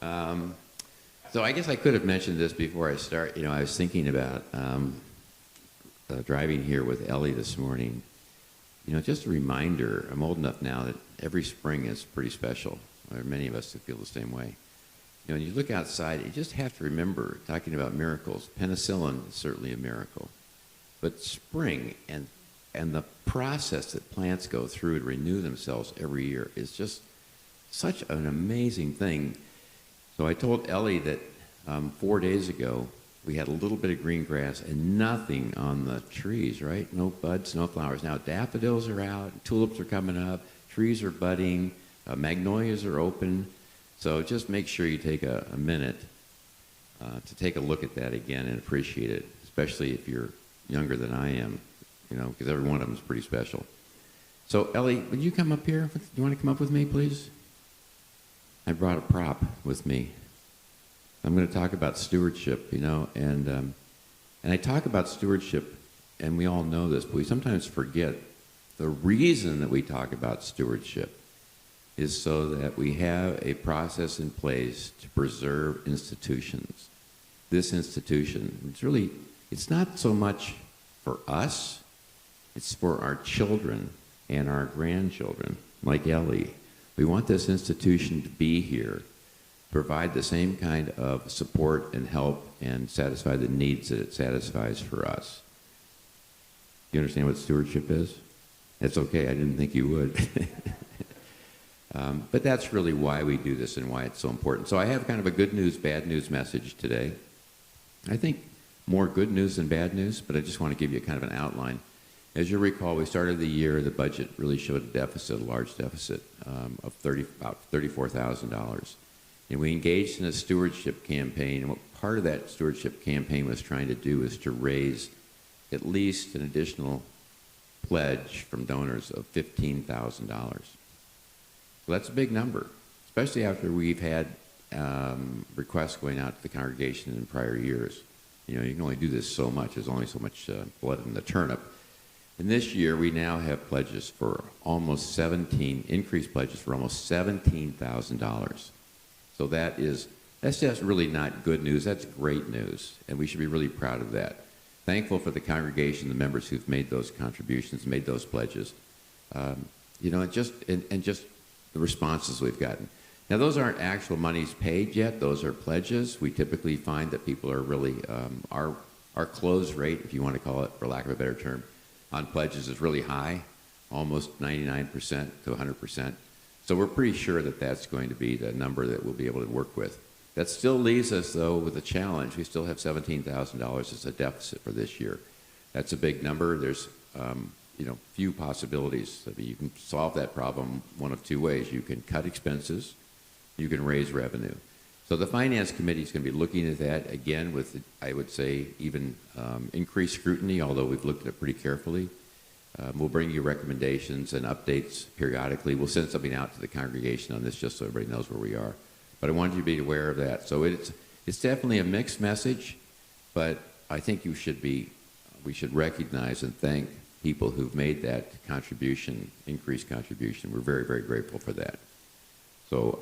So I guess I could have mentioned this before I start. You know, I was thinking about driving here with Ellie this morning. You know, just a reminder, I'm old enough now that every spring is pretty special. There are many of us who feel the same way. You know, when you look outside, you just have to remember, talking about miracles, penicillin is certainly a miracle. But spring and the process that plants go through to renew themselves every year is just such an amazing thing. So I told Ellie that 4 days ago, we had a little bit of green grass and nothing on the trees, right? No buds, no flowers. Now daffodils are out, tulips are coming up, trees are budding, magnolias are open. So just make sure you take a minute to take a look at that again and appreciate it, especially if you're younger than I am, you know, because every one of them is pretty special. So Ellie, would you come up here? You want to come up with me, please? I brought a prop with me. I'm going to talk about stewardship, you know, and I talk about stewardship, and we all know this, but we sometimes forget the reason that we talk about stewardship is so that we have a process in place to preserve institutions. This institution, it's not so much for us, it's for our children and our grandchildren, like Ellie. We want this institution to be here, provide the same kind of support and help and satisfy the needs that it satisfies for us. You understand what stewardship is? That's okay, I didn't think you would. But that's really why we do this and why it's so important. So I have kind of a good news, bad news message today. I think more good news than bad news, but I just want to give you kind of an outline. As you recall, we started the year, the budget really showed a deficit, a large deficit of about $34,000. And we engaged in a stewardship campaign, and what part of that stewardship campaign was trying to do is to raise at least an additional pledge from donors of $15,000. So that's a big number, especially after we've had requests going out to the congregation in prior years. You know, you can only do this so much. There's only so much blood in the turnip. And this year, we now have pledges for increased pledges for almost $17,000. So that's just really not good news. That's great news, and we should be really proud of that. Thankful for the congregation, the members who've made those contributions, made those pledges. You know, just the responses we've gotten. Now, those aren't actual monies paid yet. Those are pledges. We typically find that people are really, our close rate, if you want to call it, for lack of a better term, on pledges is really high, almost 99% to 100%. So we're pretty sure that that's going to be the number that we'll be able to work with. That still leaves us, though, with a challenge. We still have $17,000 as a deficit for this year. That's a big number. There's you know, few possibilities. I mean, you can solve that problem one of two ways. You can cut expenses, you can raise revenue. So the Finance Committee is going to be looking at that again with, I would say, even increased scrutiny, although we've looked at it pretty carefully. We'll bring you recommendations and updates periodically. We'll send something out to the congregation on this just so everybody knows where we are. But I wanted you to be aware of that. So it's definitely a mixed message, but I think we should recognize and thank people who've made that contribution, increased contribution. We're very, very grateful for that. So